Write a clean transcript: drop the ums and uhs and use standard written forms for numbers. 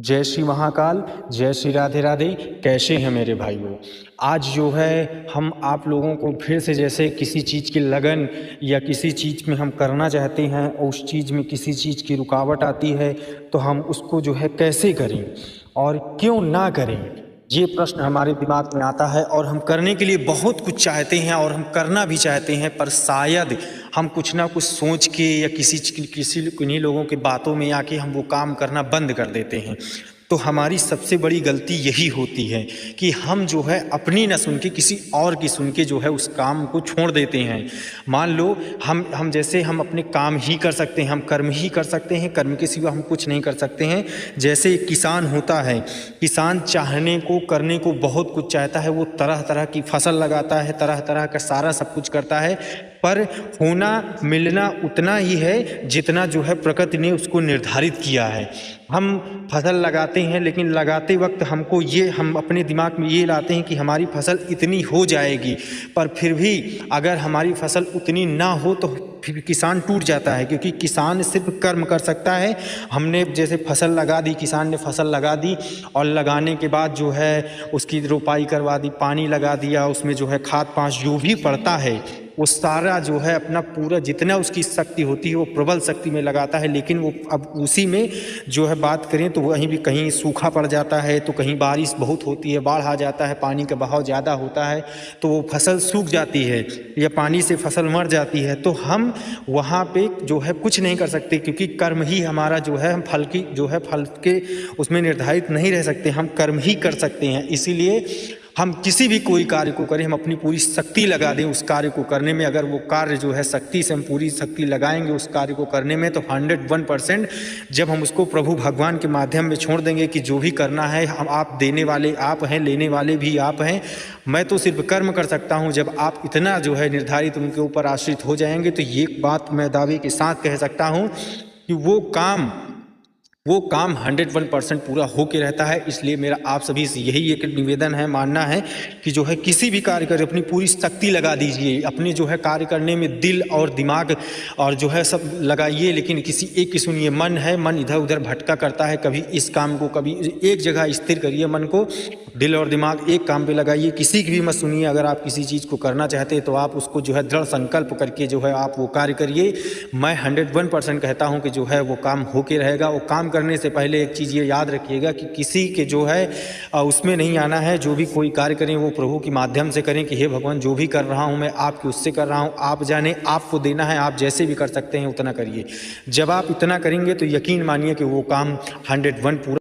जय श्री महाकाल, जय श्री राधे राधे। कैसे हैं मेरे भाइयों? आज जो है हम आप लोगों को फिर से जैसे किसी चीज़ की लगन या किसी चीज़ में हम करना चाहते हैं और उस चीज़ में किसी चीज़ की रुकावट आती है तो हम उसको जो है कैसे करें और क्यों ना करें, ये प्रश्न हमारे दिमाग में आता है। और हम करने के लिए बहुत कुछ चाहते हैं और हम करना भी चाहते हैं, पर शायद हम कुछ ना कुछ सोच के या किसी किन्हीं लोगों की बातों में आके हम वो काम करना बंद कर देते हैं। तो हमारी सबसे बड़ी गलती यही होती है कि हम जो है अपनी न सुन के किसी और की सुन के जो है उस काम को छोड़ देते हैं। मान लो हम जैसे हम अपने काम ही कर सकते हैं, हम कर्म ही कर सकते हैं, कर्म के सिवा हम कुछ नहीं कर सकते हैं। जैसे एक किसान होता है, किसान चाहने को करने को बहुत कुछ चाहता है, वो तरह तरह की फसल लगाता है, तरह तरह का सारा सब कुछ करता है, पर होना मिलना उतना ही है जितना जो है प्रकृति ने उसको निर्धारित किया है। हम फसल लगाते हैं लेकिन लगाते वक्त हम अपने दिमाग में ये लाते हैं कि हमारी फसल इतनी हो जाएगी, पर फिर भी अगर हमारी फसल उतनी ना हो तो फिर किसान टूट जाता है, क्योंकि किसान सिर्फ कर्म कर सकता है। हमने जैसे फसल लगा दी, किसान ने फसल लगा दी और लगाने के बाद जो है उसकी रोपाई करवा दी, पानी लगा दिया, उसमें जो है खाद पांच जो भी पड़ता है वो सारा जो है अपना पूरा जितना उसकी शक्ति होती है वो प्रबल शक्ति में लगाता है। लेकिन वो अब उसी में जो है बात करें तो वहीं भी कहीं सूखा पड़ जाता है, तो कहीं बारिश बहुत होती है, बाढ़ आ जाता है, पानी का बहाव ज़्यादा होता है तो वो फसल सूख जाती है या पानी से फसल मर जाती है। तो हम वहाँ पे जो है कुछ नहीं कर सकते, क्योंकि कर्म ही हमारा जो है हम फल के उसमें निर्धारित नहीं रह सकते, हम कर्म ही कर सकते हैं। इसीलिए हम किसी भी कोई कार्य को करें, हम अपनी पूरी शक्ति लगा दें उस कार्य को करने में। अगर वो कार्य जो है शक्ति से हम पूरी शक्ति लगाएंगे उस कार्य को करने में तो 101% जब हम उसको प्रभु भगवान के माध्यम में छोड़ देंगे कि जो भी करना है हम आप देने वाले आप हैं, लेने वाले भी आप हैं, मैं तो सिर्फ कर्म कर सकता हूँ। जब आप इतना जो है निर्धारित उनके ऊपर आश्रित हो जाएंगे तो ये बात मैं दावे के साथ कह सकता हूँ कि वो काम 101% पूरा होके रहता है। इसलिए मेरा आप सभी से यही एक निवेदन है, मानना है कि जो है किसी भी कार्य करें अपनी पूरी शक्ति लगा दीजिए, अपने जो है कार्य करने में दिल और दिमाग और जो है सब लगाइए, लेकिन किसी एक की सुनिए। मन है, मन इधर उधर भटका करता है, कभी इस काम को कभी एक जगह स्थिर करिए मन को, दिल और दिमाग एक काम पे लगाइए, किसी की भी मत सुनिए। अगर आप किसी चीज़ को करना चाहते हैं तो आप उसको जो है दृढ़ संकल्प करके जो है आप वो कार्य करिए। मैं 101% कहता हूँ कि जो है वो काम होके रहेगा। वो काम करने से पहले एक चीज़ ये याद रखिएगा कि किसी के जो है उसमें नहीं आना है। जो भी कोई कार्य करें वो प्रभु के माध्यम से करें कि हे भगवान जो भी कर रहा हूँ मैं आपके उससे कर रहा हूँ, आप जाने, आपको देना है, आप जैसे भी कर सकते हैं उतना करिए। जब आप इतना करेंगे तो यकीन मानिए कि वो काम 101 पूरा